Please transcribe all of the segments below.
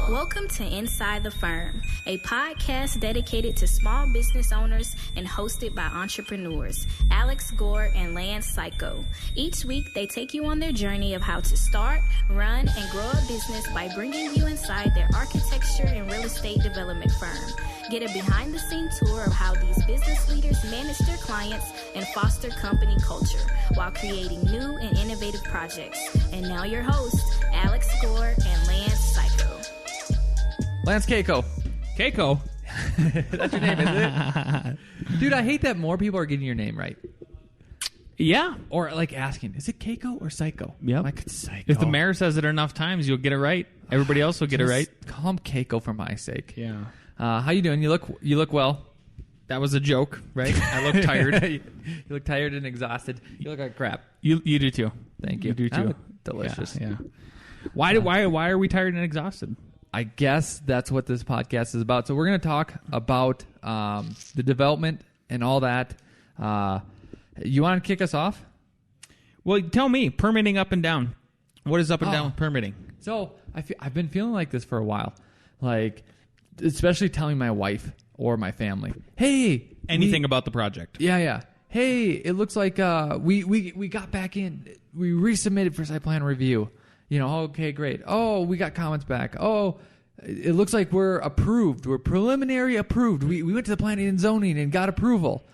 Welcome to Inside the Firm, a podcast dedicated to small business owners and hosted by entrepreneurs, Alex Gore and Lance Cayko. Each week, they take you on their journey of how to start, run, and grow a business by bringing you inside their architecture and real estate development firm. Get a behind-the-scenes tour of how these business leaders manage their clients and foster company culture while creating new and innovative projects. And now your hosts, Alex Gore and Lance Cayko. Lance Cayko. Cayko? That's your name, isn't it? Dude, I hate that more people are getting your name right. Yeah. Or like asking, is it Cayko or Psycho? Yep. Like, it's Psycho. If the mayor says it enough times, you'll get it right. Everybody else will get it right. Call him Cayko for my sake. Yeah. How you doing? You look well. That was a joke, right? I look tired. You look tired and exhausted. You look like crap. You do too. Thank you. You do too. Delicious. Yeah. Why are we tired and exhausted? I guess that's what this podcast is about. So we're going to talk about the development and all that. You want to kick us off? Well, tell me, permitting up and down. What is up and down with permitting? So I've been feeling like this for a while, like especially telling my wife or my family, "Hey, anything about the project?" Yeah. Hey, it looks like we got back in. We resubmitted for site plan review. You know, okay, great. Oh, we got comments back. Oh, it looks like we're approved. We're preliminary approved. We went to the planning and zoning and got approval.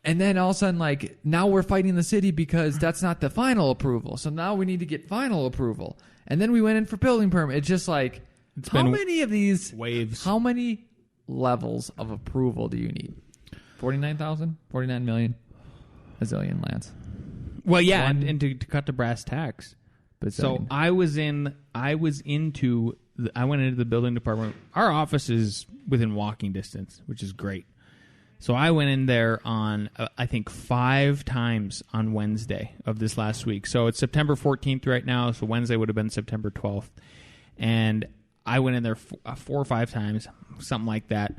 And then all of a sudden, like, now we're fighting the city because that's not the final approval. So now we need to get final approval. And then we went in for building permit. It's just like, how many of these waves? How many levels of approval do you need? 49,000? 49 million? A zillion, Lance. Well, yeah, and to cut the brass tacks. So I went into the building department. Our office is within walking distance, which is great. So I went in there on, I think, 5 times on Wednesday of this last week. So it's September 14th right now, so Wednesday would have been September 12th. And I went in there 4 or 5 times, something like that,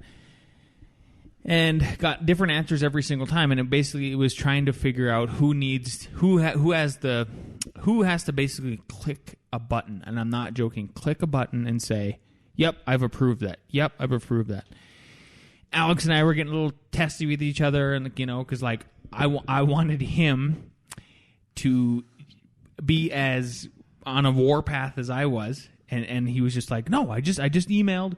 and got different answers every single time. And it was trying to figure out who has to basically click a button. And I'm not joking. Click a button and say, "Yep, I've approved that. Yep, I've approved that." Alex and I were getting a little testy with each other, and because like I wanted him to be as on a warpath as I was, and he was just like, "No, I just emailed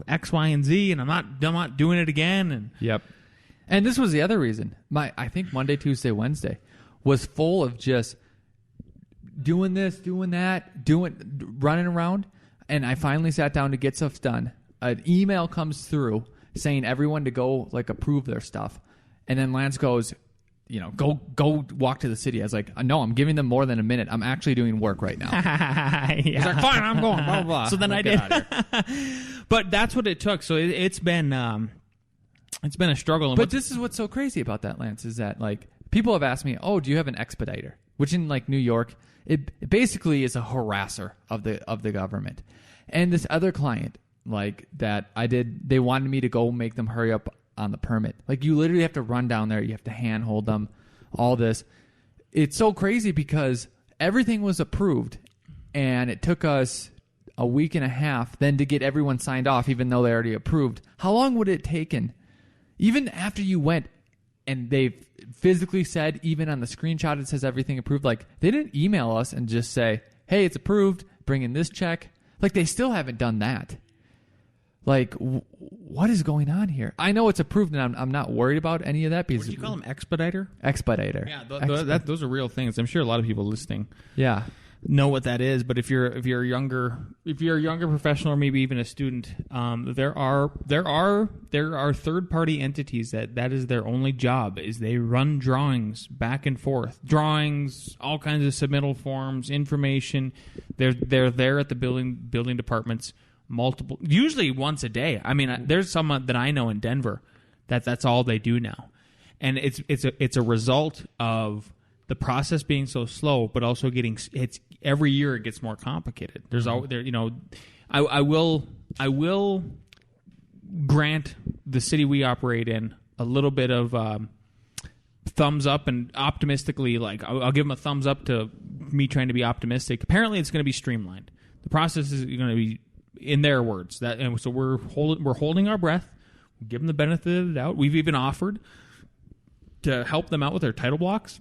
X, Y, and Z, and I'm not doing it again." And yep. And this was the other reason. I think Monday, Tuesday, Wednesday was full of just doing this, doing that, running around. And I finally sat down to get stuff done. An email comes through saying everyone to go like approve their stuff. And then Lance goes, go walk to the city. I was like, no, I'm giving them more than a minute. I'm actually doing work right now. Yeah. He's like, fine, I'm going, blah, blah, blah. So then I did. But that's what it took. So it's been a struggle. But this is what's so crazy about that, Lance, is that like people have asked me, oh, do you have an expediter? Which in like New York, it basically is a harasser of the government. And this other client, like that they wanted me to go make them hurry up on the permit. Like you literally have to run down there. You have to handhold them, all this. It's so crazy because everything was approved and it took us a week and a half then to get everyone signed off, even though they already approved. How long would it taken? Even after you went and they physically said, even on the screenshot, it says everything approved. Like they didn't email us and just say, hey, it's approved. Bring in this check. Like they still haven't done that. Like, what is going on here? I know it's approved, and I'm not worried about any of that. Because what do you call them? Expediter? Expediter. Yeah, those are real things. I'm sure a lot of people listening know what that is. But if you're a younger professional or maybe even a student, there are third party entities that is their only job is they run drawings back and forth, all kinds of submittal forms, information. They're there at the building departments. Usually once a day. I mean, there's someone that I know in Denver that's all they do now, and it's a result of the process being so slow, but also every year it gets more complicated. There's I will grant the city we operate in a little bit of thumbs up and optimistically, like I'll give them a thumbs up to me trying to be optimistic. Apparently, it's going to be streamlined. The process is going to be in their words. And so we're holding our breath. We give them the benefit of the doubt. We've even offered to help them out with their title blocks.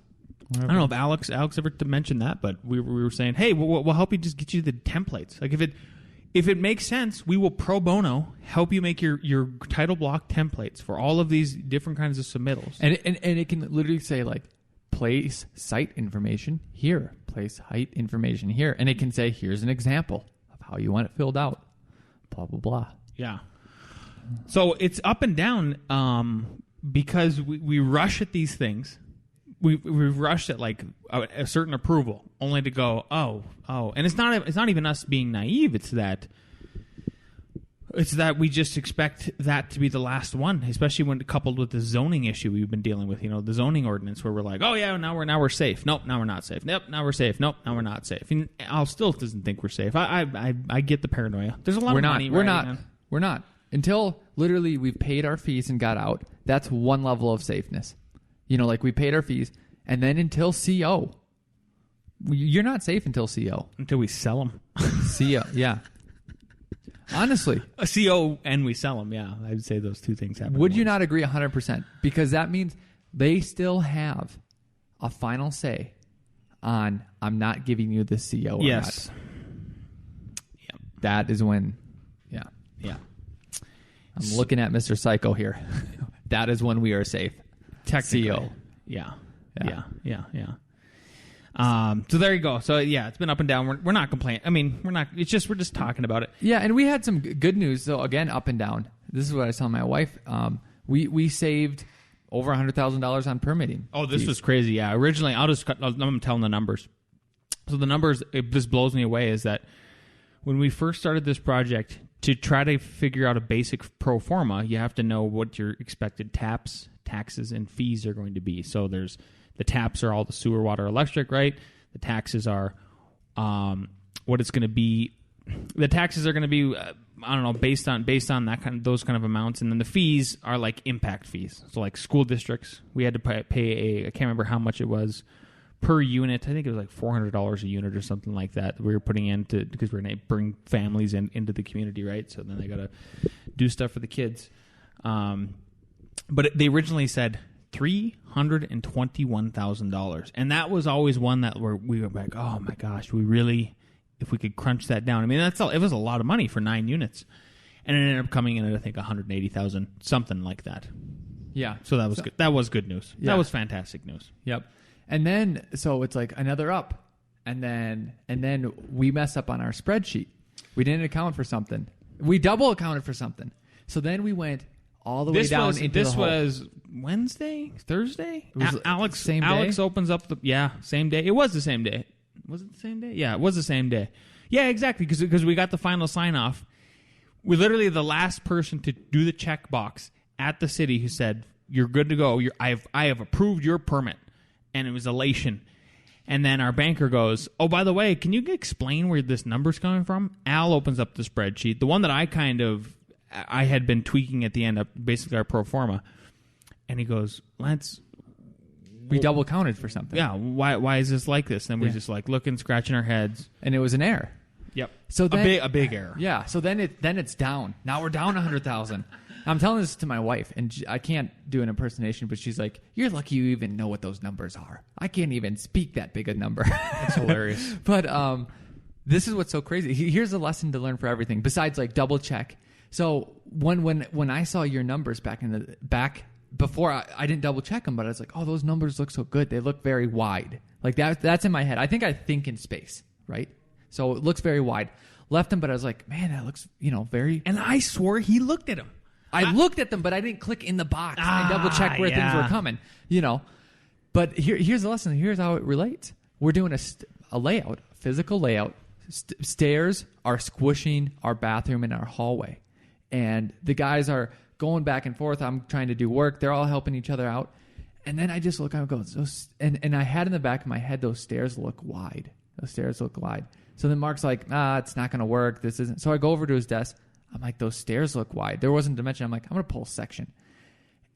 I don't know if Alex ever mentioned that, but we were saying, hey, we'll help you just get you the templates. Like if it makes sense, we will pro bono help you make your title block templates for all of these different kinds of submittals. And it can literally say like, place site information here, place height information here, and it can say, here's an example of how you want it filled out. Blah blah blah. Yeah. So it's up and down because we rush at these things. We rush at like a certain approval, only to go oh, and it's not even us being naive. It's that we just expect that to be the last one, especially when coupled with the zoning issue we've been dealing with. The zoning ordinance where we're like, oh yeah, now we're safe. Nope, now we're not safe. Nope, now we're safe. Nope, now we're not safe. And I'll still doesn't think we're safe. I get the paranoia. There's a lot of money. We're not until literally we've paid our fees and got out. That's one level of safeness. Like we paid our fees, and then until CO, you're not safe until CO. Until we sell them. CO, yeah. Honestly. A CO and we sell them, yeah. I would say those two things happen. Would you not agree 100%? Because that means they still have a final say on, I'm not giving you the CO or yes. not. Yep. That is when, yeah. I'm looking at Mr. Psycho here. That is when we are safe. Technically. CO. Yeah. So there you go. So yeah, it's been up and down. We're not complaining. I mean, we're just talking about it. Yeah, and we had some good news. So again, up and down. This is what I was telling my wife. We saved over $100,000 on permitting. Oh, this was crazy. Yeah. Originally, I'm telling the numbers. So the numbers, this blows me away, is that when we first started this project, to try to figure out a basic pro forma, you have to know what your expected taps, taxes, and fees are going to be. So there's the taps are all the sewer, water, electric, right? The taxes are what it's going to be. The taxes are going to be I don't know, based on that those kind of amounts, and then the fees are like impact fees. So like school districts, we had to pay I can't remember how much it was per unit. I think it was like $400 a unit or something like that we were putting into, because we're going to bring families into the community, right? So then they got to do stuff for the kids. But they originally said $321,000, and that was always one that we were like, oh my gosh, if we could crunch that down. I mean, it was a lot of money for 9 units, and it ended up coming in at I think $180,000, something like that. Yeah. So that was good. That was good news. Yeah. That was fantastic news. Yep. And then so it's like another up, and then we mess up on our spreadsheet. We didn't account for something. We double accounted for something. So then we went all the way down into this the hole. was Wednesday, Thursday. Alex same day? Alex opens up same day. It was the same day. Was it the same day? Yeah, it was the same day. Yeah, exactly. Because we got the final sign off. We're literally the last person to do the check box at the city who said, "You're good to go. I have approved your permit," and it was elation. And then our banker goes, "Oh, by the way, can you explain where this number's coming from?" Al opens up the spreadsheet, the one that I had been tweaking at the end of basically our pro forma, and he goes, "Lance, we double counted for something. Yeah, why is this like this?" And we're just like looking, scratching our heads, and it was an error. Yep. So then, a big error. Yeah. So then it's down. Now we're down 100,000. I'm telling this to my wife, and I can't do an impersonation, but she's like, "You're lucky you even know what those numbers are. I can't even speak that big a number." That's hilarious. But this is what's so crazy. Here's a lesson to learn for everything. Besides, like, double check. So when I saw your numbers back before, I didn't double check them, but I was like, "Oh, those numbers look so good. They look very wide." Like that's in my head. I think in space, right? So it looks very wide. Left them, but I was like, "Man, that looks very." And I swore he looked at them. I looked at them, but I didn't click in the box and double check where things were coming. But here's the lesson. Here's how it relates. We're doing a layout, physical layout. Stairs are squishing our bathroom and our hallway, and the guys are going back and forth. I'm trying to do work. They're all helping each other out. And then I just look, I go, and I had in the back of my head, those stairs look wide. So then Mark's like, it's not going to work. This isn't. So I go over to his desk. I'm like, those stairs look wide. There wasn't a dimension. I'm like, I'm going to pull a section.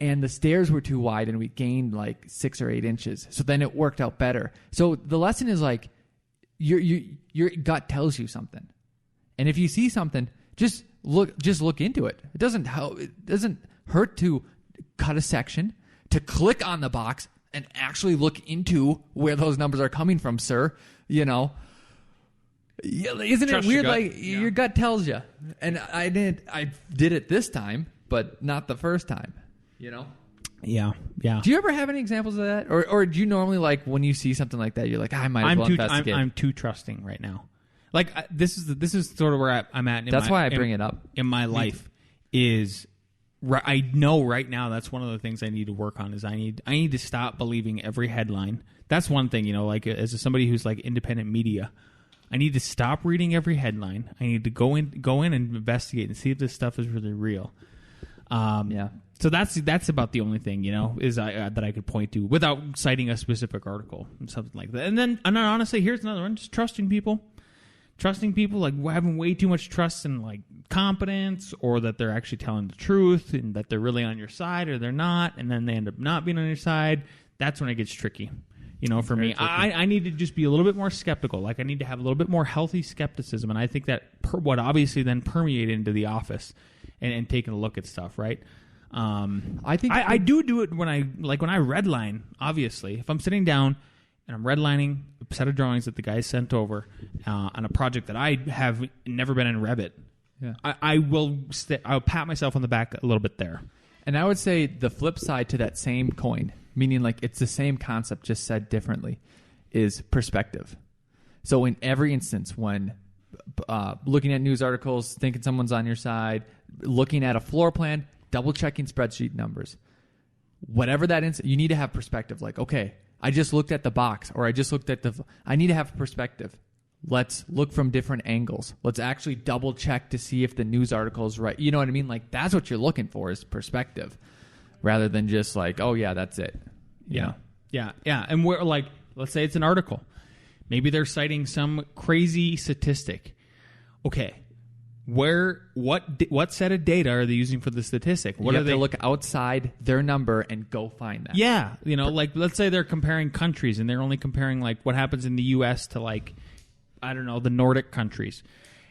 And the stairs were too wide, and we gained like 6 or 8 inches. So then it worked out better. So the lesson is like, your gut tells you something. And if you see something, Just look into it. It doesn't hurt to cut a section, to click on the box and actually look into where those numbers are coming from, sir. You know, isn't it weird? Your gut tells you. And I did it this time, but not the first time. You know. Yeah. Do you ever have any examples of that, or do you normally like when you see something like that, you're like, I might as well investigate? I'm too trusting right now. Like this is sort of where I'm at. That's why I bring it up in my life. I know right now that's one of the things I need to work on. Is I need to stop believing every headline. That's one thing, you know. Like as somebody who's like independent media, I need to stop reading every headline. I need to go in and investigate and see if this stuff is really real. So that's about the only thing, you know, is that I could point to without citing a specific article and something like that. And honestly, here's another one: just trusting people, like having way too much trust in like competence, or that they're actually telling the truth and that they're really on your side, or they're not, and then they end up not being on your side. That's when it gets tricky. You know, for me, I need to just be a little bit more skeptical. Like I need to have a little bit more healthy skepticism, and I think that what obviously then permeate into the office and taking a look at stuff, right? I think I do it when I redline. Obviously, if I'm sitting down and I'm redlining a set of drawings that the guy sent over on a project that I have never been in Revit, I'll pat myself on the back a little bit there. And I would say the flip side to that same coin, meaning like it's the same concept just said differently, is perspective. So in every instance, when looking at news articles, thinking someone's on your side, looking at a floor plan, double-checking spreadsheet numbers. Whatever that is, you need to have perspective. Like, okay, I just looked at the box, or I just looked at I need to have perspective. Let's look from different angles. Let's actually double-check to see if the news article is right. You know what I mean? Like, that's what you're looking for, is perspective, rather than just like, oh, yeah, that's it. Yeah. And we're like, let's say it's an article. Maybe they're citing some crazy statistic. Okay. What set of data are they using for the statistic? What you have to look outside their number and go find that. Yeah, you know, like let's say they're comparing countries and they're only comparing like what happens in the U.S. to like, I don't know, the Nordic countries,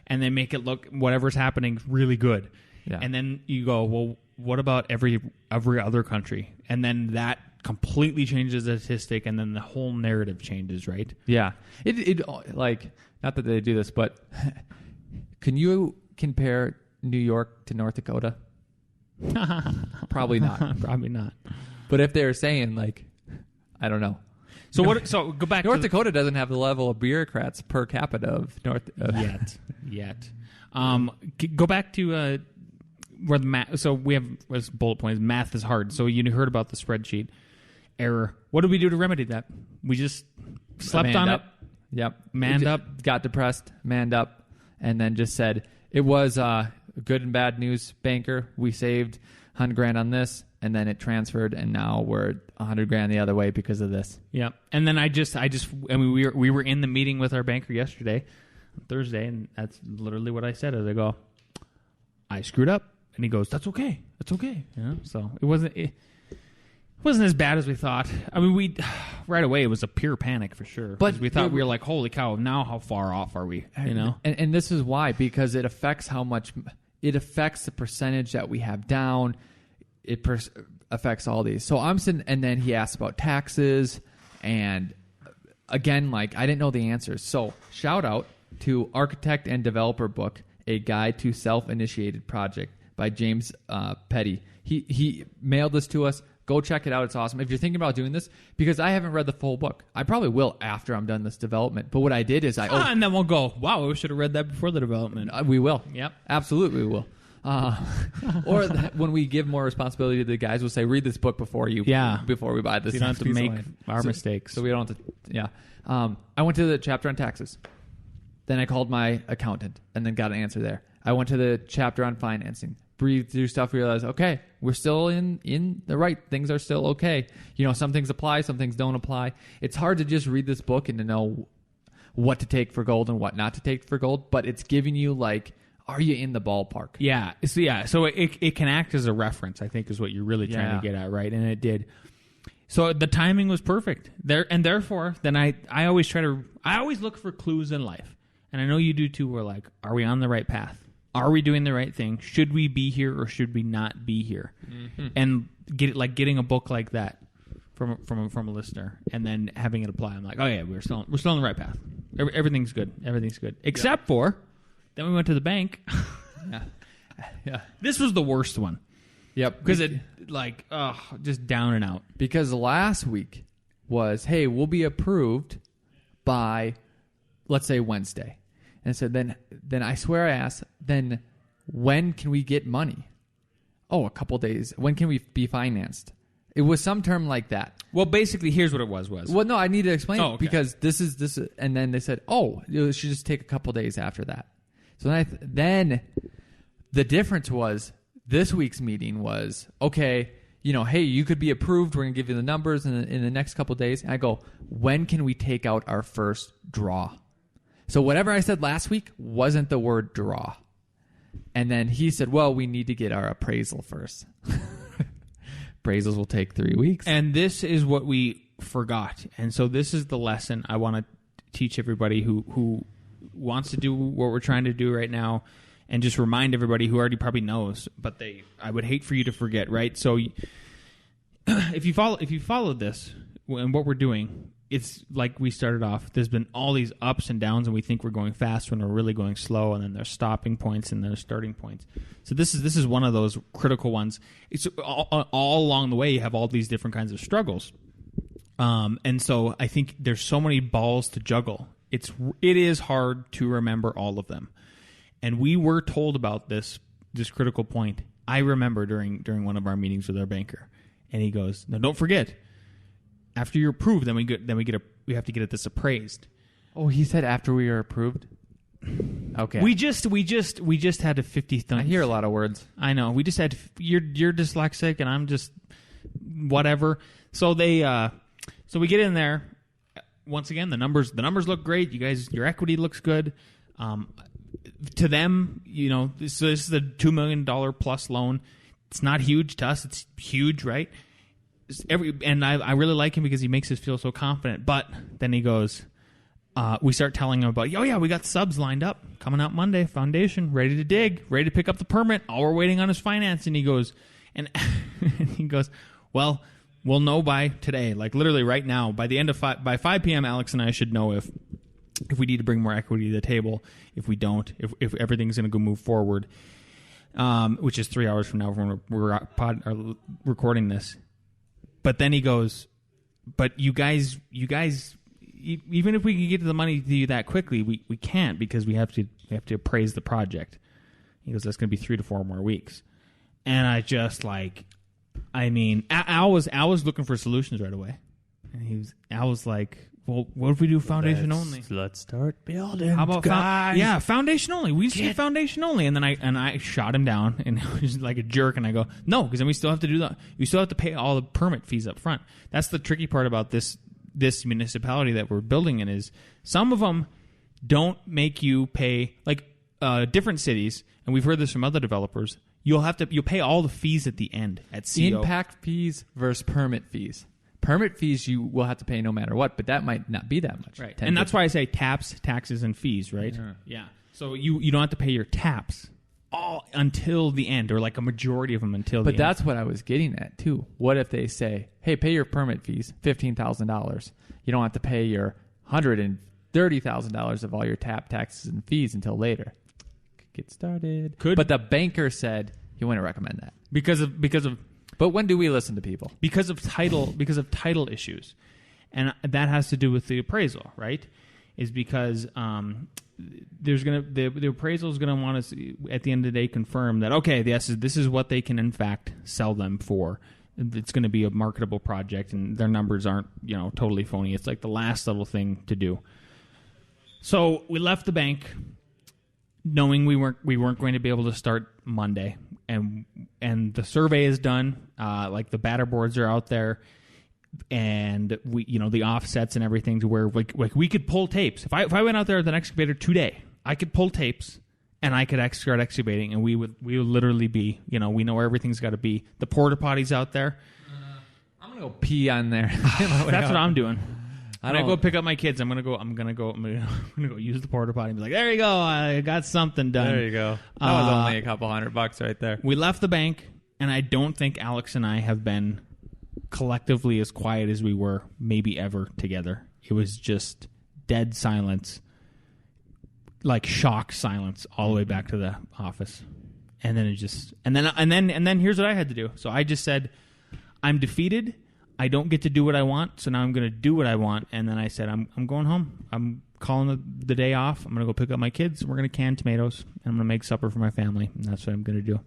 and they make it look whatever's happening really good. Yeah. And then you go, well, what about every other country? And then that completely changes the statistic, and then the whole narrative changes, right? Yeah. It like, not that they do this, but can you compare New York to North Dakota? Probably not. Probably not. But if they're saying like, I don't know. So So go back. North Dakota doesn't have the level of bureaucrats per capita of yet. Go back to where the math. So we have as bullet points. Math is hard. So you heard about the spreadsheet error. What did we do to remedy that? We just slept on it. Yep. Manned up. Got depressed. Manned up. And then just said, it was a good and bad news banker. We saved $100,000 on this, and then it transferred, and now we're $100,000 the other way because of this. Yeah. And then we were in the meeting with our banker yesterday, Thursday, and that's literally what I said. As I go, I screwed up, and he goes, "That's okay. That's okay." You know? So it wasn't as bad as we thought. I mean, right away it was a pure panic for sure. But we thought we were like, holy cow! Now how far off are we? You know, and this is why, because it affects the percentage that we have down. It affects all these. So I'm sitting, and then he asked about taxes, and again, like I didn't know the answers. So shout out to Architect and Developer Book, A Guide to Self-Initiated Project by James Petty. He mailed this to us. Go check it out. It's awesome. If you're thinking about doing this, because I haven't read the full book. I probably will after I'm done this development. But what I did is and then we'll go, wow, we should have read that before the development. We will. Yep. Absolutely we will. Or when we give more responsibility to the guys, we'll say, read this book before we buy this. So you don't have to make our mistakes. So we don't have to, yeah. I went to the chapter on taxes. Then I called my accountant and then got an answer there. I went to the chapter on financing. Breathe through stuff, realize, okay, we're still in the right. Things are still okay. You know, some things apply, some things don't apply. It's hard to just read this book and to know what to take for gold and what not to take for gold, but it's giving you like, are you in the ballpark? Yeah. So it can act as a reference, I think, is what you're really trying to get at, right? And it did. So the timing was perfect. Therefore, then I always look for clues in life. And I know you do too. We're like, are we on the right path? Are we doing the right thing? Should we be here or should we not be here? Mm-hmm. And getting a book like that from a listener and then having it apply. I'm like, oh yeah, we're still on the right path. Everything's good. Everything's good. Except for then we went to the bank. Yeah. This was the worst one. Yep. Because it just down and out. Because last week was, hey, we'll be approved by, let's say, Wednesday. And so then I swear I asked, then when can we get money? Oh, a couple days. When can we be financed? It was some term like that. Well, basically, here's what it was. Well, no, I need to explain it because this is, and then they said, oh, it should just take a couple days after that. So then the difference was this week's meeting was, okay, hey, you could be approved. We're going to give you the numbers in the next couple of days. And I go, when can we take out our first draw? So whatever I said last week wasn't the word draw. And then he said, well, we need to get our appraisal first. Appraisals will take 3 weeks. And this is what we forgot. And so this is the lesson I want to teach everybody who wants to do what we're trying to do right now, and just remind everybody who already probably knows, but I would hate for you to forget, right? So if you followed this and what we're doing, it's like we started off. There's been all these ups and downs, and we think we're going fast when we're really going slow, and then there's stopping points and there's starting points. So this is one of those critical ones. It's all along the way you have all these different kinds of struggles, and so I think there's so many balls to juggle. It is hard to remember all of them, and we were told about this critical point. I remember during one of our meetings with our banker, and he goes, "No, don't forget." After you're approved, then we have to get this appraised. Oh, he said after we are approved. Okay. We just had to 50. I hear a lot of words. I know. We just had you're dyslexic and I'm just whatever. So so we get in there. Once again, the numbers look great. You guys, your equity looks good. To them, this is a $2 million plus loan. It's not huge to us. It's huge, right? And I really like him because he makes us feel so confident. But then he goes, we start telling him about, oh yeah, we got subs lined up coming out Monday, foundation, ready to dig, ready to pick up the permit. All we're waiting on is finance. And he goes, well, we'll know by today, like literally right now, by the end of by 5 p.m. Alex and I should know if we need to bring more equity to the table. If we don't, if everything's going to go move forward, which is 3 hours from now when we're recording this. But then he goes, but you guys, even if we can get to the money to you that quickly, we can't because we have to appraise the project. He goes, that's going to be 3 to 4 more weeks. And I just Al was looking for solutions right away. And Al was like, well, what if we do foundation only? Let's start building. How about guys? Foundation only. We just do foundation only. And then I shot him down and he was like a jerk. And I go, no, because then we still have to do that. We still have to pay all the permit fees up front. That's the tricky part about this municipality that we're building in is some of them don't make you pay, like different cities, and we've heard this from other developers. You'll pay all the fees at the end at CO. Impact fees versus permit fees. Permit fees you will have to pay no matter what, but that might not be that much. Right. And that's why I say TAPs, taxes, and fees, right? Yeah. So you don't have to pay your TAPs all until the end, or like a majority of them until the end. But that's what I was getting at, too. What if they say, hey, pay your permit fees, $15,000. You don't have to pay your $130,000 of all your TAP taxes and fees until later. Get started. But the banker said he wouldn't recommend that. Because of But when do we listen to people? Because of title issues. And that has to do with the appraisal, right? Is because the appraisal is going to want to, at the end of the day, confirm that, okay, this is what they can, in fact, sell them for. It's going to be a marketable project, and their numbers aren't, totally phony. It's like the last little thing to do. So we left the bank knowing we weren't going to be able to start Monday, and the survey is done. Like the batter boards are out there, and we, the offsets and everything to where like we could pull tapes. If I went out there with an excavator today, I could pull tapes and I could start excavating, and we would literally be, we know where everything's got to be. The porta potties out there. I'm gonna go pee on there. That's what I'm doing. When I go pick up my kids, I'm gonna go use the porta potty and be like, there you go, I got something done. There you go. That was only a couple $100 right there. We left the bank, and I don't think Alex and I have been collectively as quiet as we were maybe ever together. It was just dead silence, like shock silence, all the way back to the office. And then and then here's what I had to do. So I just said, I'm defeated. I don't get to do what I want, so now I'm going to do what I want. And then I said, I'm going home. I'm calling the day off. I'm going to go pick up my kids. We're going to can tomatoes, and I'm going to make supper for my family. And that's what I'm going to do.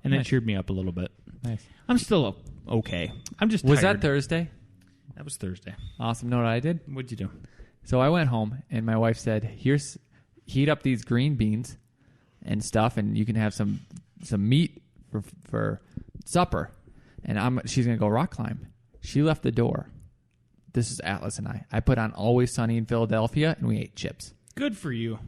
And that cheered me up a little bit. Nice. I'm still okay. I'm just Was tired. that Thursday? That was Thursday. Awesome. Know what I did? What'd you do? So I went home, and my wife said, heat up these green beans and stuff, and you can have some meat for supper. And she's going to go rock climb. She left the door. This is Atlas and I. I put on Always Sunny in Philadelphia, and we ate chips. Good for you.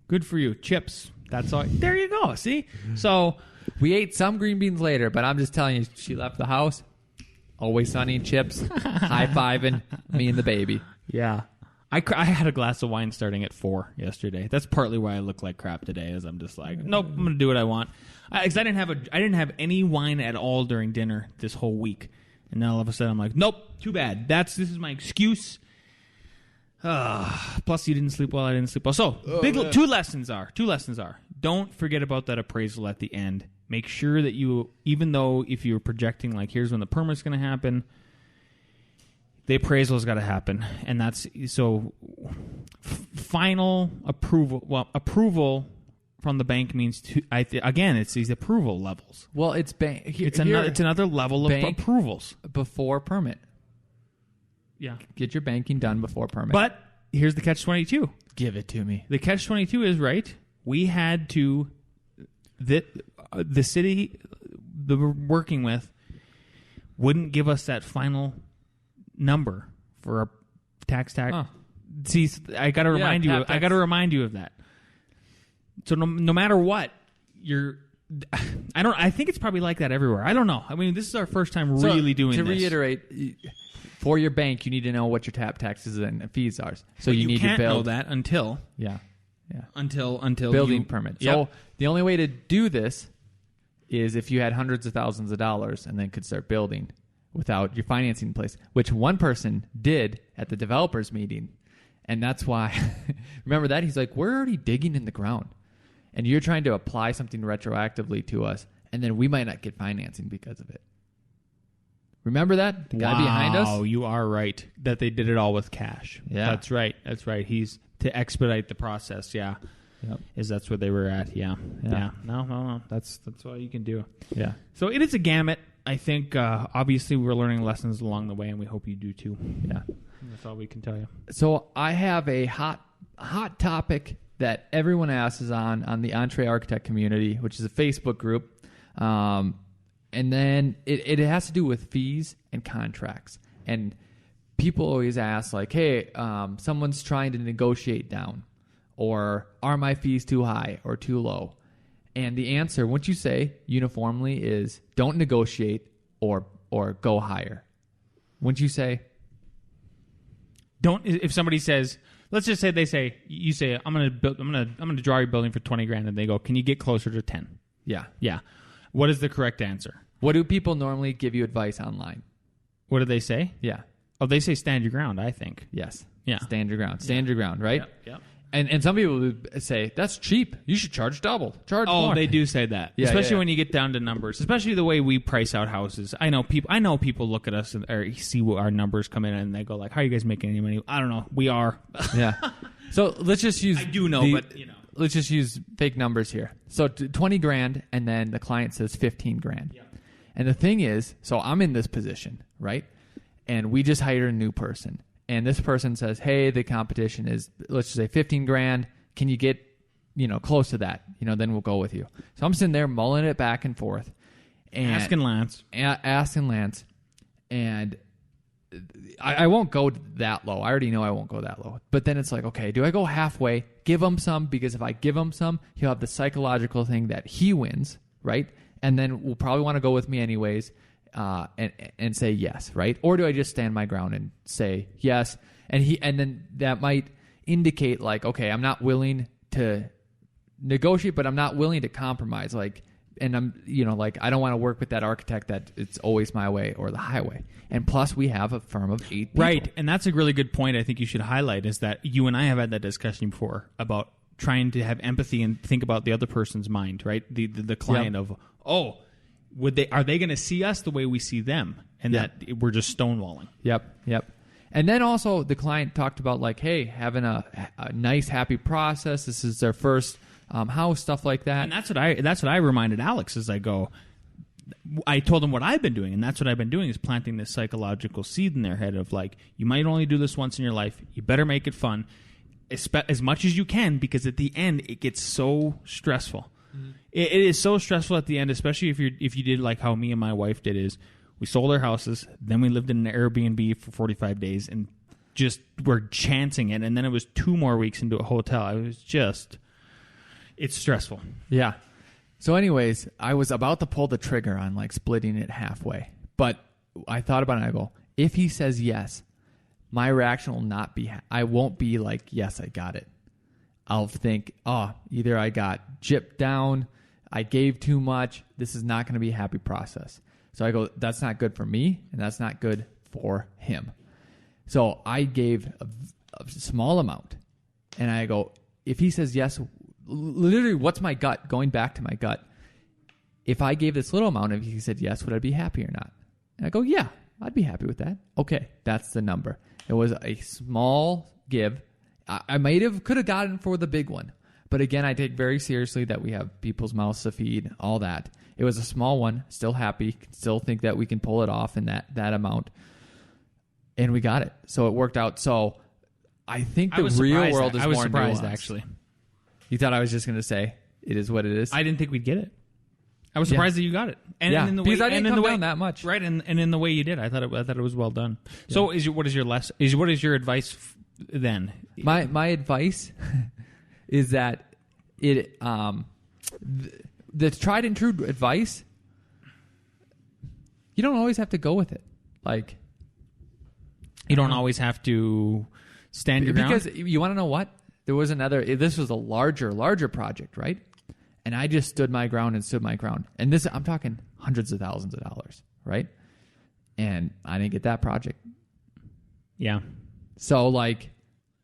Good for you. Chips. That's all. There you go. See? So we ate some green beans later, but I'm just telling you, she left the house. Always Sunny chips. High-fiving me and the baby. yeah. I had a glass of wine starting at 4 yesterday. That's partly why I look like crap today, is I'm just like, nope, I'm going to do what I want. Because I didn't have any wine at all during dinner this whole week. And then all of a sudden I'm like, nope, too bad. This is my excuse. Plus you didn't sleep well, I didn't sleep well. So two lessons are, don't forget about that appraisal at the end. Make sure that you, even though if you're projecting like here's when the permit's going to happen, the appraisal has got to happen. And that's, so final approval, approval from the bank means again, it's these approval levels. Well, it's bank. It's another level of approvals before permit. Yeah, get your banking done before permit. But here's the catch-22. Give it to me. The catch-22 is right. We had to the city that we're working with wouldn't give us that final number for our tax. Huh. See, I got to remind you. I got to remind you of that. So no matter what, I think it's probably like that everywhere. I don't know. I mean, this is our first time really doing this. To reiterate, for your bank, you need to know what your taxes and fees are. So you need can't to build know that until until building permit. Yep. So the only way to do this is if you had hundreds of thousands of dollars and then could start building without your financing in place, which one person did at the developers meeting. And that's why, remember that? He's like, we're already digging in the ground. And you're trying to apply something retroactively to us, and then we might not get financing because of it. Remember that? The guy behind us? Oh, you are right. That they did it all with cash. Yeah. That's right. He's to expedite the process, yeah. Yep. That's where they were at, yeah. No. That's all you can do. Yeah. So it is a gamut. I think, obviously, we're learning lessons along the way, and we hope you do too. Yeah. That's all we can tell you. So I have a hot topic that everyone asks on the Entree Architect community, which is a Facebook group. And then it has to do with fees and contracts. And people always ask, like, hey, someone's trying to negotiate down, or are my fees too high or too low? And the answer, what you say uniformly, is don't negotiate or go higher. Wouldn't you say? Don't. If somebody says, let's just say you say I'm gonna draw your building for $20,000, and they go, can you get closer to 10? Yeah. What is the correct answer? What do people normally give you advice online? What do they say? Yeah. Oh, they say stand your ground, I think. Yes. Yeah. Stand your ground. Stand your ground, right? Yep. And some people would say, that's cheap. You should charge double. Charge more. Oh, they do say that. Yeah, especially when you get down to numbers. Especially the way we price out houses. I know people look at us or see what our numbers come in and they go like, how are you guys making any money? I don't know. We are. Yeah. So let's just use... I do know, but, you know. Let's just use fake numbers here. So $20,000, and then the client says $15,000. Yeah. And the thing is, so I'm in this position, right? And we just hired a new person. And this person says, hey, the competition is, let's just say $15,000. Can you get, close to that? Then we'll go with you. So I'm sitting there mulling it back and forth. And asking Lance. And I won't go that low. I already know I won't go that low. But then it's like, okay, do I go halfway, give him some? Because if I give him some, he'll have the psychological thing that he wins, right? And then we'll probably want to go with me anyways. And say yes, right? Or do I just stand my ground and say yes? And then that might indicate like, okay, I'm not willing to negotiate, but I'm not willing to compromise. Like, and I'm, like, I don't want to work with that architect that it's always my way or the highway. And plus, we have a firm of 8 people. Right, and that's a really good point I think you should highlight, is that you and I have had that discussion before about trying to have empathy and think about the other person's mind, right? The client of, are they going to see us the way we see them? And that we're just stonewalling. Yep. And then also the client talked about like, hey, having a nice, happy process. This is their first house, stuff like that. And that's what I reminded Alex as I go. I told him what I've been doing, and that's what I've been doing is planting this psychological seed in their head of like, you might only do this once in your life. You better make it fun, as much as you can, because at the end it gets so stressful. Mm-hmm. It is so stressful at the end, especially if you did like how me and my wife did. Is we sold our houses, then we lived in an Airbnb for 45 days, and just were chancing it, and then it was 2 more weeks into a hotel. It's stressful. Yeah. So anyways, I was about to pull the trigger on like splitting it halfway. But I thought about it and I go, if he says yes, my reaction will not be, I won't be like, yes, I got it. I'll think, either I got gypped down, I gave too much, this is not going to be a happy process. So I go, that's not good for me and that's not good for him. So I gave a small amount and I go, if he says yes, literally, what's my gut? Going back to my gut. If I gave this little amount, if he said yes, would I be happy or not? And I go, yeah, I'd be happy with that. Okay, that's the number. It was a small give. I could have gotten for the big one. But again, I take very seriously that we have people's mouths to feed, all that. It was a small one, still happy, still think that we can pull it off in that amount. And we got it. So it worked out. So I think the real world is more nuanced. I was surprised, actually. You thought I was just going to say, it is what it is? I didn't think we'd get it. I was surprised that you got it. And because I didn't come down that much. Right, and in the way you did, I thought it was well done. Yeah. So what is your advice then? My advice is that it the tried and true advice, you don't always have to go with it. Like, you don't always have to stand your ground? Because you want to know what? There was this was a larger project, right? And I just stood my ground. And this, I'm talking hundreds of thousands of dollars, right? And I didn't get that project. Yeah. So like,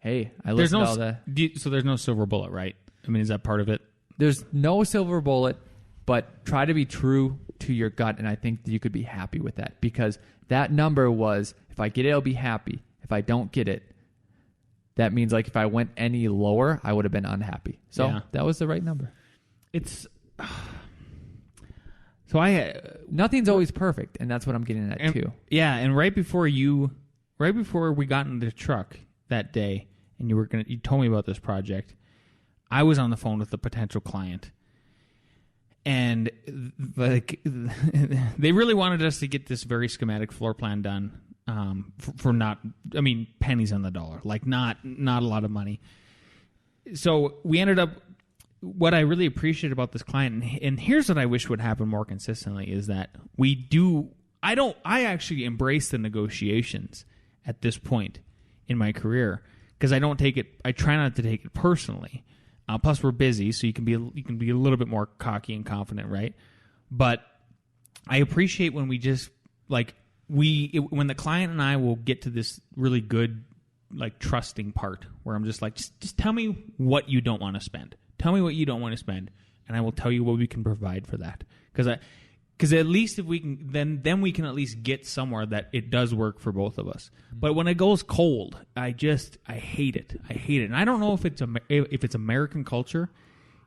hey, I listened to all that. So there's no silver bullet, right? I mean, is that part of it? There's no silver bullet, but try to be true to your gut. And I think that you could be happy with that, because that number was, if I get it, I'll be happy. If I don't get it, that means like if I went any lower, I would have been unhappy. So that was the right number. It's nothing's always perfect, and that's what I'm getting at too. Yeah, and right before we got in the truck that day, and you told me about this project, I was on the phone with the potential client, and like they really wanted us to get this very schematic floor plan done. For not, I mean, pennies on the dollar, like not a lot of money. So we ended up, what I really appreciate about this client, and here's what I wish would happen more consistently, is that I actually embrace the negotiations at this point in my career, because I try not to take it personally. Plus we're busy, so you can be a little bit more cocky and confident, right? But I appreciate when we just like, when the client and I will get to this really good, like, trusting part where I'm just like, just tell me what you don't want to spend. Tell me what you don't want to spend, and I will tell you what we can provide for that. Because at least if we can, then we can at least get somewhere that it does work for both of us. Mm-hmm. But when it goes cold, I hate it. I hate it, and I don't know if it's American culture,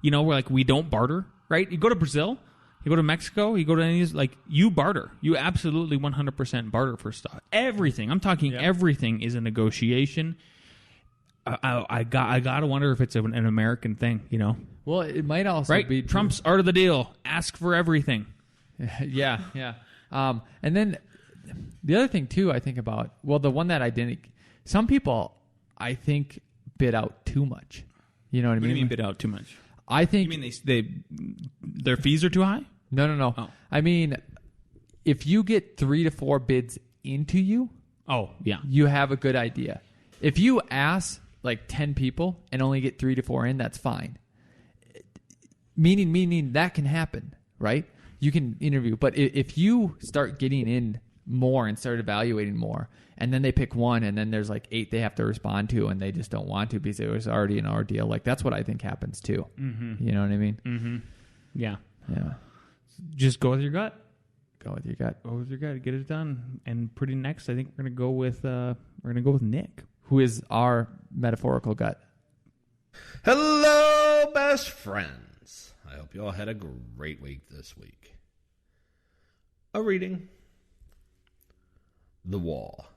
where like we don't barter, right? You go to Brazil. You go to Mexico, you go to any of these, like, you barter. You absolutely 100% barter for stuff. Everything. I'm talking everything is a negotiation. I got to wonder if it's an American thing, Well, it might also be Trump's art of the deal. Ask for everything. Yeah. And then the other thing, too, I think about, well, the one that I didn't, some people, I think, bid out too much. You know what I mean? What do you mean bid out too much? I think... You mean their fees are too high? No. Oh. I mean, if you get 3 to 4 bids into you, you have a good idea. If you ask like 10 people and only get 3 to 4 in, that's fine. Meaning that can happen, right? You can interview. But if you start getting in more and start evaluating more, and then they pick one, and then there's like 8 they have to respond to, and they just don't want to because it was already an ordeal. Like, that's what I think happens too. Mm-hmm. You know what I mean? Mm-hmm. Yeah. Yeah. Just go with your gut. Go with your gut. Go with your gut. Get it done. And pretty next, I think we're gonna go with Nick, who is our metaphorical gut. Hello, best friends. I hope you all had a great week this week. A reading. The wall.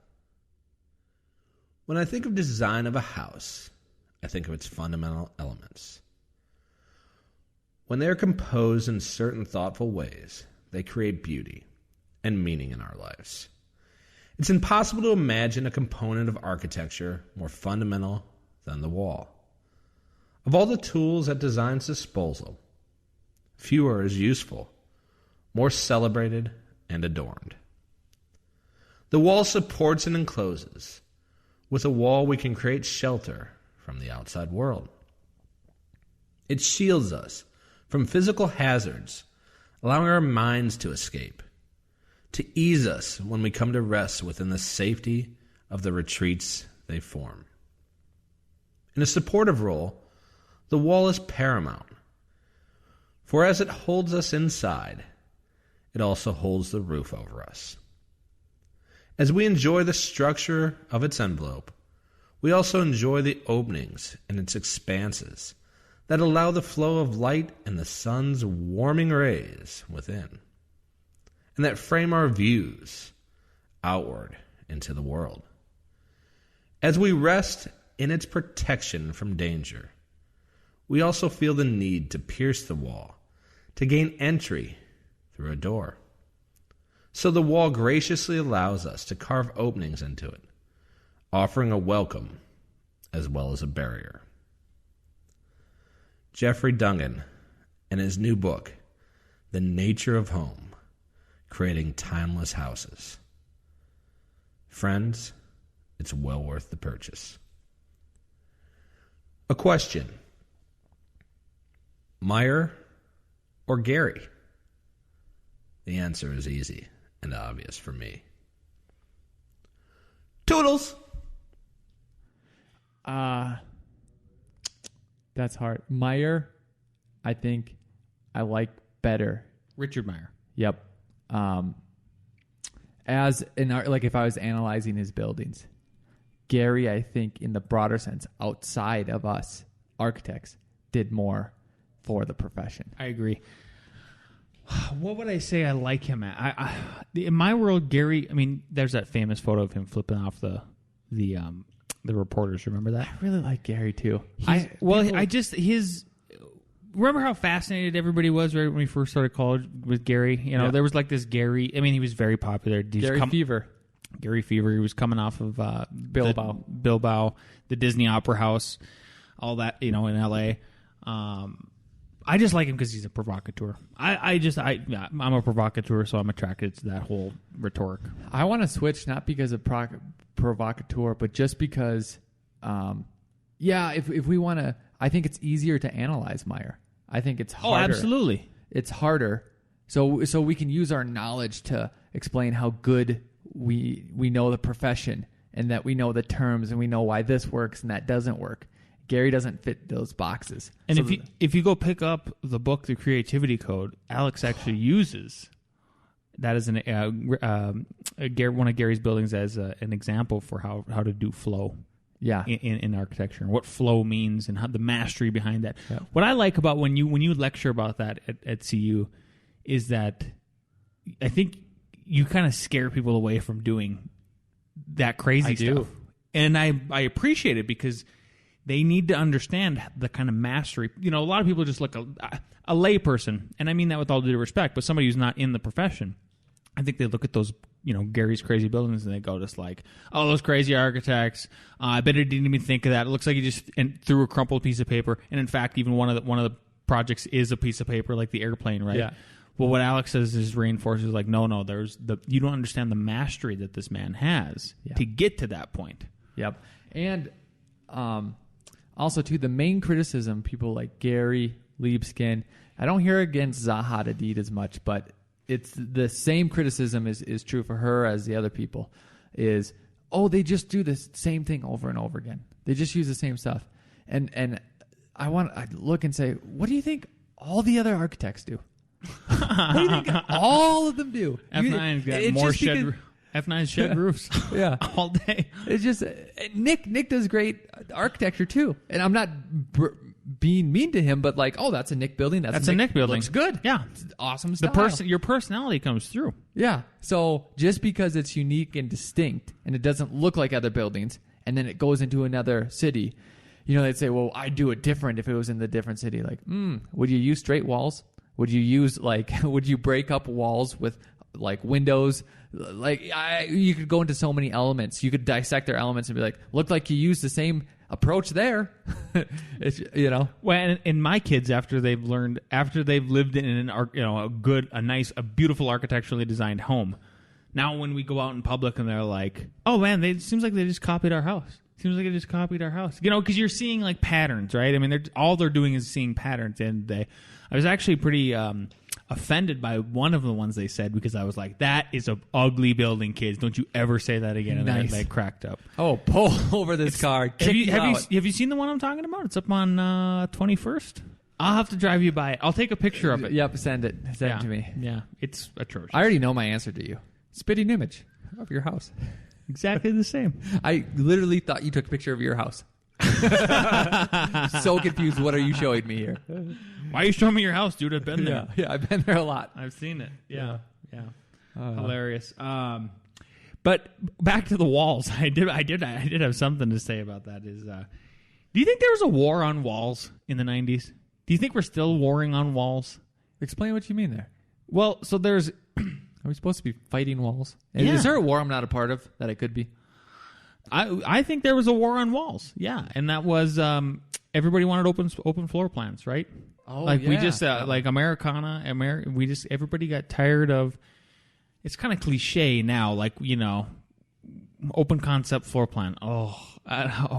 When I think of design of a house, I think of its fundamental elements. When they are composed in certain thoughtful ways, they create beauty and meaning in our lives. It's impossible to imagine a component of architecture more fundamental than the wall. Of all the tools at design's disposal, few are as useful, more celebrated, and adorned. The wall supports and encloses. With a wall, we can create shelter from the outside world. It shields us from physical hazards, allowing our minds to escape, to ease us when we come to rest within the safety of the retreats they form. In a supportive role, the wall is paramount, for as it holds us inside, it also holds the roof over us. As we enjoy the structure of its envelope, we also enjoy the openings in its expanses that allow the flow of light and the sun's warming rays within, and that frame our views outward into the world. As we rest in its protection from danger, we also feel the need to pierce the wall, to gain entry through a door. So the wall graciously allows us to carve openings into it, offering a welcome as well as a barrier. Jeffrey Dungan, in his new book, The Nature of Home, Creating Timeless Houses. Friends, it's well worth the purchase. A question. Meyer or Gary? The answer is easy and obvious for me. Toodles! That's hard. Meyer, I think I like better. Richard Meyer. Yep. As in our, like if I was analyzing his buildings, Gary, I think in the broader sense, outside of us architects, did more for the profession. I agree. What would I say I like him at? In my world, Gary, I mean, there's that famous photo of him flipping off the reporters. Remember that? I really like Gary too. Remember how fascinated everybody was right when we first started college with Gary? You know, there was like this Gary. I mean, he was very popular. Fever. Gary Fever. He was coming off of Bilbao, the Disney Opera House, all that, you know, in L.A. I just like him because he's a provocateur. I'm a provocateur, so I'm attracted to that whole rhetoric. I want to switch not because of provocateur, but just because, if we want to, I think it's easier to analyze Meyer. I think it's harder. Oh, absolutely. It's harder. So we can use our knowledge to explain how good we know the profession and that we know the terms and we know why this works and that doesn't work. Gary doesn't fit those boxes. And so if you go pick up the book, The Creativity Code, Alex actually uses that as one of Gary's buildings as an example for how to do flow. Yeah, in architecture and what flow means and how the mastery behind that. Yeah. What I like about when you lecture about that at CU is that I think you kind of scare people away from doing that crazy stuff. And I appreciate it because they need to understand the kind of mastery. You know, a lot of people just look a lay person, and I mean that with all due respect, but somebody who's not in the profession, I think they look at those, you know, Gary's crazy buildings and they go just like, oh, those crazy architects. I bet he didn't even think of that. It looks like he just threw a crumpled piece of paper. And in fact, even one of the projects is a piece of paper, like the airplane, right? Yeah. Well, what Alex says is reinforces like, no, you don't understand the mastery that this man has to get to that point. Yep. And also, too, the main criticism, people like Gary, Liebskin, I don't hear against Zaha Hadid as much, but it's the same criticism is true for her as the other people, is, they just do the same thing over and over again. They just use the same stuff. And I look and say, what do you think all the other architects do? What do you think all of them do? F9's got more shed. F9's shed roofs. Yeah, all day. It's just Nick does great architecture too, and I'm not being mean to him, but like, that's a Nick building. That's a Nick building. Looks good. Yeah, it's awesome style. Your personality comes through. Yeah. So just because it's unique and distinct, and it doesn't look like other buildings, and then it goes into another city, they'd say, well, I'd do it different if it was in the different city. Like, would you use straight walls? Would you use would you break up walls with like windows? You could go into so many elements. You could dissect their elements and be like, look like you used the same approach there. It's, Well, and my kids, after they've lived in a beautiful architecturally designed home, now when we go out in public and they're like, oh man, it seems like they just copied our house. Because you're seeing like patterns, right? I mean, all they're doing is seeing patterns. And I was actually pretty offended by one of the ones they said, because I was like, that is an ugly building, kids. Don't you ever say that again. And nice. they cracked up. Oh, pull over this car. Have you seen the one I'm talking about? It's up on 21st. I'll have to drive you by it. I'll take a picture of it. Yep, send it to me. Yeah, it's atrocious. I already know my answer to you. Spitting image of your house. Exactly the same. I literally thought you took a picture of your house. So confused. What are you showing me here? Why are you showing me your house, dude? I've been there. Yeah, I've been there a lot. I've seen it. Yeah. Hilarious. But back to the walls. I did have something to say about that. Do you think there was a war on walls in the 90s? Do you think we're still warring on walls? Explain what you mean there. Well, so there's... Are we supposed to be fighting walls? Yeah. Is there a war I'm not a part of that I could be? I think there was a war on walls. Yeah, and that was everybody wanted open floor plans, right? Oh, we just like Americana. Everybody got tired of. It's kind of cliche now, like open concept floor plan.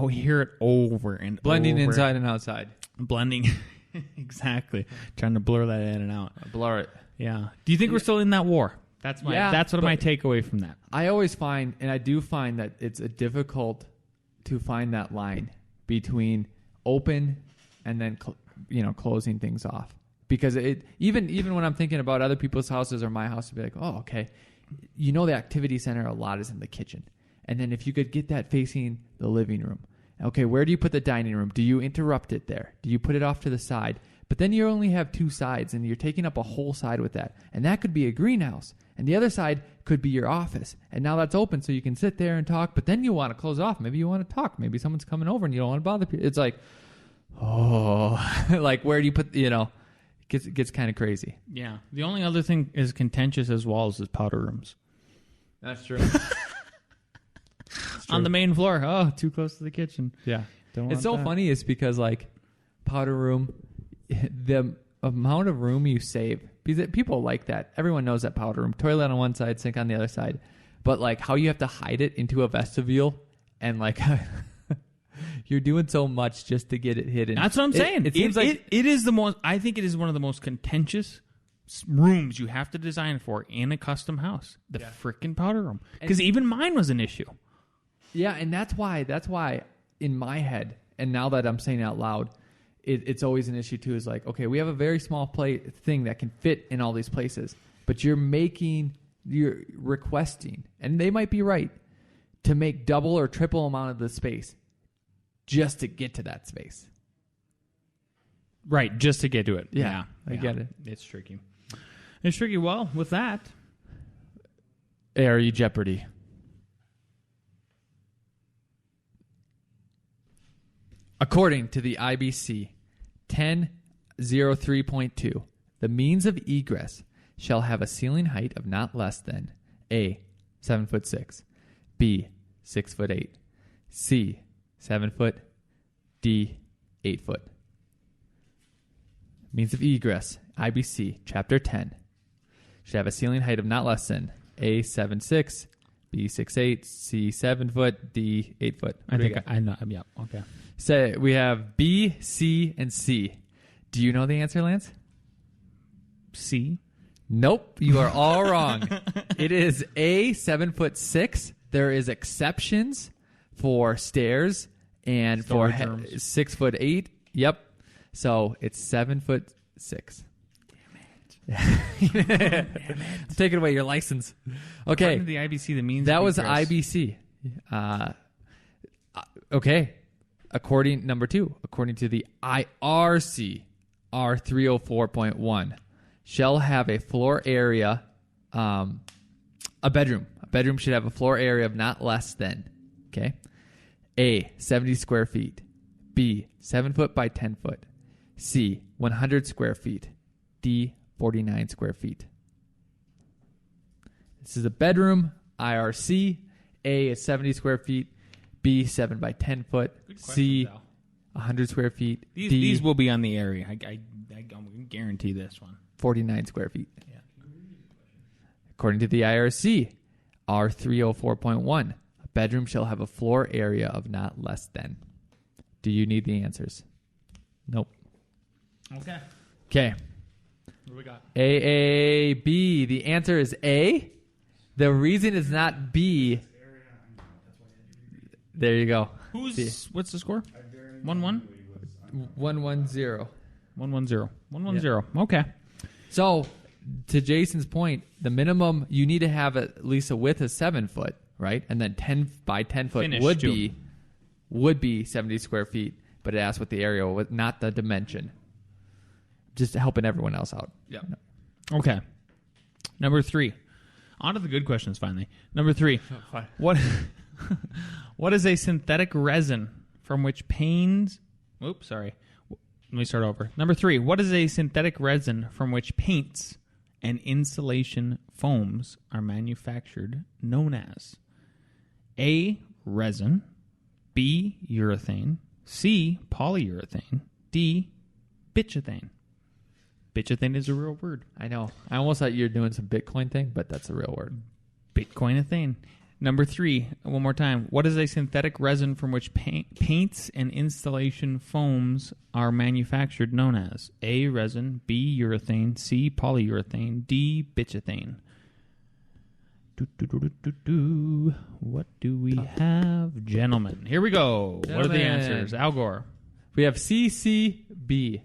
We hear it over and blending over. Inside and outside. Blending, exactly. Trying to blur that in and out. Blur it. Yeah. Do you think we're still in that war? That's my takeaway from that. I always find, and I do find that it's difficult to find that line between open and then closing things off, because it even when I'm thinking about other people's houses or my house, to be like, oh, okay, the activity center a lot is in the kitchen, and then if you could get that facing the living room, okay, where do you put the dining room? Do you interrupt it there? Do you put it off to the side? But then you only have two sides, and you're taking up a whole side with that. And that could be a greenhouse. And the other side could be your office. And now that's open, so you can sit there and talk, but then you want to close off. Maybe you want to talk. Maybe someone's coming over, and you don't want to bother people. It's like, like where do you put, it gets kind of crazy. Yeah. The only other thing as contentious as walls is powder rooms. That's true. On the main floor. Too close to the kitchen. Yeah. It's so funny is because, like, powder room... the amount of room you save, because people like that. Everyone knows that powder room. Toilet on one side, sink on the other side. But like how you have to hide it into a vestibule, and like you're doing so much just to get it hidden. That's what I'm saying. It seems like it is the most. I think it is one of the most contentious rooms you have to design for in a custom house. The freaking powder room, because even mine was an issue. Yeah, and that's why in my head, and now that I'm saying it out loud, it's always an issue too. Is like, okay, we have a very small thing that can fit in all these places, but you're requesting, and they might be right, to make double or triple amount of the space just to get to that space. Right, just to get to it. Yeah. I get it. It's tricky. Well, with that, A.R.E. Jeopardy. According to the IBC 1003.2, the means of egress shall have a ceiling height of not less than A, 7'6", B, 6'8", C, 7 foot, D, 8 foot. Means of egress, IBC, Chapter 10, should have a ceiling height of not less than A, 7'6", B 6'8", C 7 foot, D 8 foot. I think I know. Yeah. Okay. So we have B, C, and C. Do you know the answer, Lance? C. Nope, you are all wrong. It is A, 7'6". There is exceptions for stairs and Storage for rooms. 6'8". Yep. So it's 7'6". Damn it. I'm taking away your license. Okay. According to the IBC, the means That was egress. IBC. Okay. Number 2, according to the IRC, R304.1, shall have a floor area, a bedroom. A bedroom should have a floor area of not less than, okay, A, 70 square feet, B, 7 foot by 10 foot, C, 100 square feet, D, 49 square feet. This is a bedroom, IRC. A is 70 square feet, B, 7 by 10 foot, C, 100 square feet, These will be on the area. I guarantee this one. 49 square feet. Yeah. According to the IRC, R304.1, a bedroom shall have a floor area of not less than. Do you need the answers? Nope. Okay. Okay. What do we got? A, B. The answer is A. The reason it's not B. There you go. What's the score? 1-1? 110. 1-1-0. 1-1-0. Okay. So, to Jason's point, the minimum you need to have at least a width of 7 foot, right? And then 10 by 10 foot Finish, would be 70 square feet. But it asks what the area was, not the dimension. Just helping everyone else out. Yeah. Okay. Number 3. On to the good questions finally. Number 3. Fine. What is a synthetic resin from which paints... Oops, sorry. Let me start over. Number 3. What is a synthetic resin from which paints and insulation foams are manufactured, known as A, resin, B, urethane, C, polyurethane, D, bituthane. Bituthane is a real word. I know. I almost thought you were doing some Bitcoin thing, but that's a real word. Bitcoin-a-thane. Number 3, one more time. What is a synthetic resin from which paints and installation foams are manufactured, known as A, resin, B, urethane, C, polyurethane, D, bituthane? What do we have? Gentlemen. Here we go. What are the answers? Al Gore. We have CCB.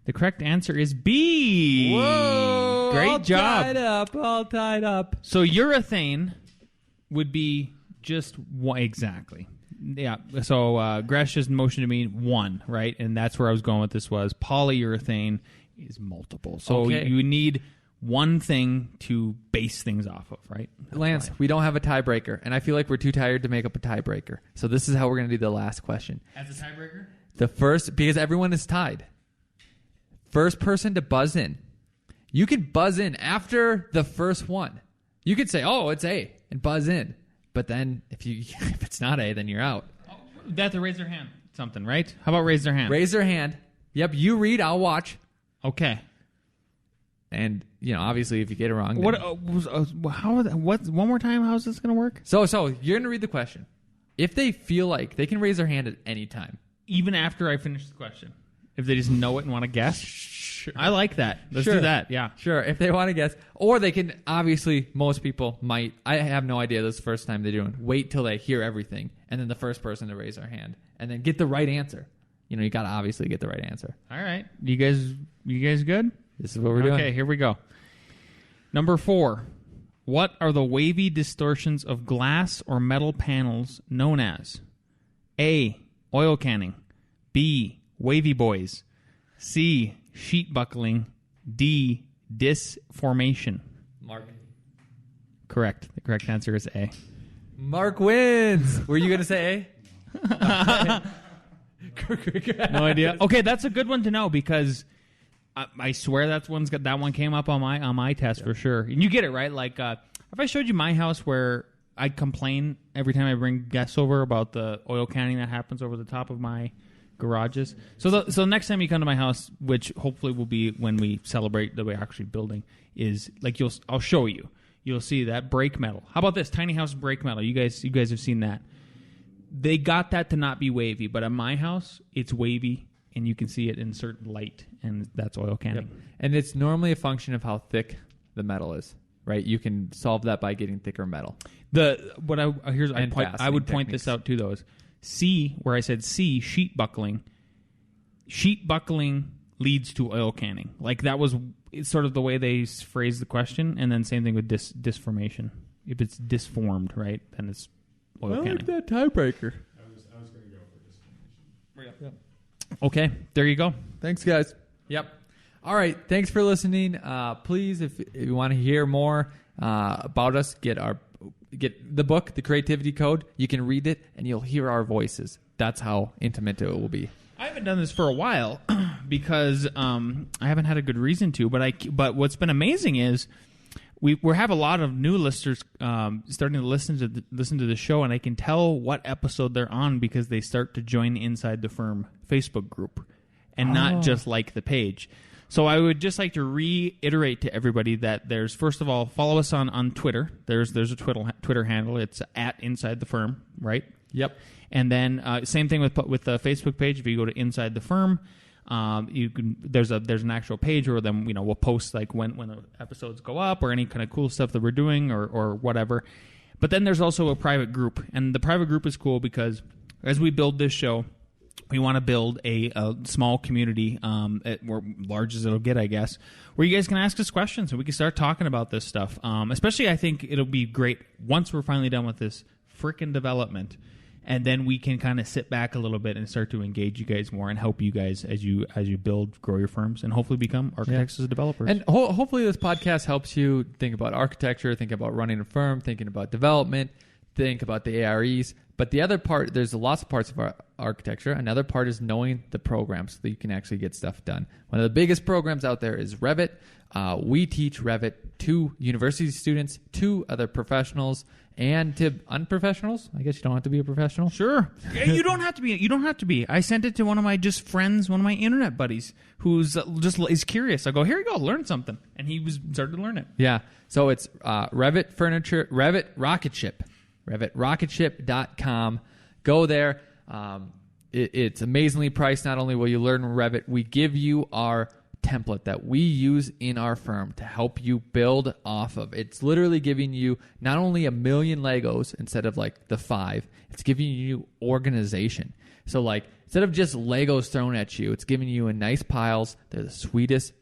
The correct answer is B. Whoa! Great job. All tied up. So urethane would be just one, exactly. Yeah. So Gresh just motioned to me 1, right? And that's where I was going with this was polyurethane is multiple. So Okay. you need one thing to base things off of, right? Lance, we don't have a tiebreaker, and I feel like we're too tired to make up a tiebreaker. So this is how we're going to do the last question. As a tiebreaker? The first, because everyone is tied. First person to buzz in. You could buzz in after the first one. You could say, "Oh, it's A," and buzz in. But then if it's not A, then you're out. They have to raise their hand. Something, right? How about raise their hand? Raise their hand. Yep, you read, I'll watch. Okay. And obviously, if you get it wrong, then- What? One more time. How's this going to work? So you're gonna read the question. If they feel like they can raise their hand at any time, Even after I finish the question, if they just know it and want to guess. sure. I like that. Let's Sure. do that. Yeah. Sure, if they want to guess. Or they can, obviously, most people might, I have no idea this is the first time they're doing, wait till they hear everything, and then the first person to raise their hand, and then get the right answer. You got to obviously get the right answer. All right. You guys good? This is what we're doing. Okay, here we go. Number 4. What are the wavy distortions of glass or metal panels known as? A, oil canning. B, wavy boys. C, sheet buckling. D, disformation. Mark. Correct. The correct answer is A. Mark wins. Were you going to say A? No idea. Okay, that's a good one to know because I swear that one came up on my test for sure. And you get it right. Like if I showed you my house where I complain every time I bring guests over about the oil canning that happens over the top of my garages. So next time you come to my house, which hopefully will be when we celebrate that we're actually building, is like I'll show you. you'll see that brake metal. How about this tiny house brake metal? You guys have seen that. They got that to not be wavy, but at my house, it's wavy, and you can see it in certain light, and that's oil canning. Yep. And it's normally a function of how thick the metal is, right? You can solve that by getting thicker metal. I would point this out too, though. Is C, where I said C, sheet buckling. Sheet buckling leads to oil canning. Like that was sort of the way they phrased the question, and then same thing with disformation. If it's disformed, right, then it's oil canning. Like that tiebreaker. I was going to go for disformation. Yep. Okay, there you go. Thanks, guys. Yep. All right. Thanks for listening. Please, if you want to hear more about us, get the book, The Creativity Code. You can read it, and you'll hear our voices. That's how intimate it will be. I haven't done this for a while because I haven't had a good reason to. But what's been amazing is we have a lot of new listeners starting to listen to the show, and I can tell what episode they're on because they start to join Inside the Firm Facebook group and not just like the page. So I would just like to reiterate to everybody that there's, first of all, follow us on Twitter. There's a Twitter handle. It's at Inside the Firm, right? Yep. And then same thing with the Facebook page. If you go to Inside the Firm, you can there's an actual page where then we'll post like when the episodes go up or any kind of cool stuff that we're doing or whatever. But then there's also a private group, and the private group is cool because as we build this show, we want to build a small community, large as it'll get, I guess, where you guys can ask us questions and we can start talking about this stuff. Especially, I think it'll be great once we're finally done with this frickin' development, and then we can kind of sit back a little bit and start to engage you guys more and help you guys as you grow your firms, and hopefully become architects as developers. And hopefully this podcast helps you think about architecture, think about running a firm, thinking about development, think about the A.R.Es. But the other part, there's lots of parts of our architecture. Another part is knowing the programs so that you can actually get stuff done. One of the biggest programs out there is Revit. We teach Revit to university students, to other professionals, and to unprofessionals. I guess you don't have to be a professional. Sure. You don't have to be. You don't have to be. I sent it to one of my friends, one of my internet buddies, who's is curious. I go, here you go, learn something, and he started to learn it. Yeah. So it's Revit Furniture, Revit Rocket Ship. RevitRocketShip.com. Go there. It's amazingly priced. Not only will you learn Revit, we give you our template that we use in our firm to help you build off of. It's literally giving you not only 1 million Legos instead of like the 5, it's giving you organization. So like instead of just Legos thrown at you, it's giving you in nice piles. They're the sweetest,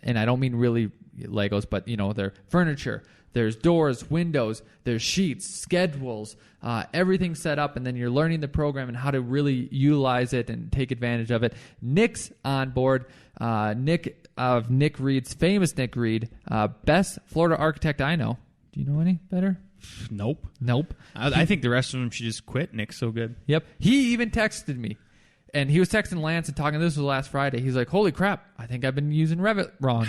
and I don't mean really Legos, but they're furniture. There's doors, windows, there's sheets, schedules, everything set up, and then you're learning the program and how to really utilize it and take advantage of it. Nick's on board. Nick of Nick Reed's, famous Nick Reed, best Florida architect I know. Do you know any better? Nope. I think the rest of them should just quit. Nick's so good. Yep. He even texted me. And he was texting Lance and talking. This was last Friday. He's like, "Holy crap! I think I've been using Revit wrong."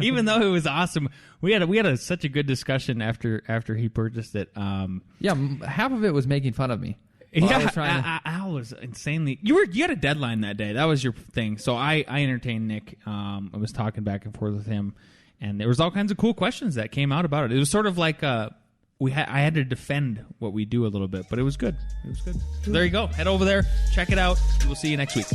Even though it was awesome, we had such a good discussion after he purchased it. Yeah, half of it was making fun of me. Al was insanely. You had a deadline that day. That was your thing. So I entertained Nick. I was talking back and forth with him, and there was all kinds of cool questions that came out about it. It was sort of like I had to defend what we do a little bit, but it was good. So there you go. Head over there, check it out. We'll see you next week.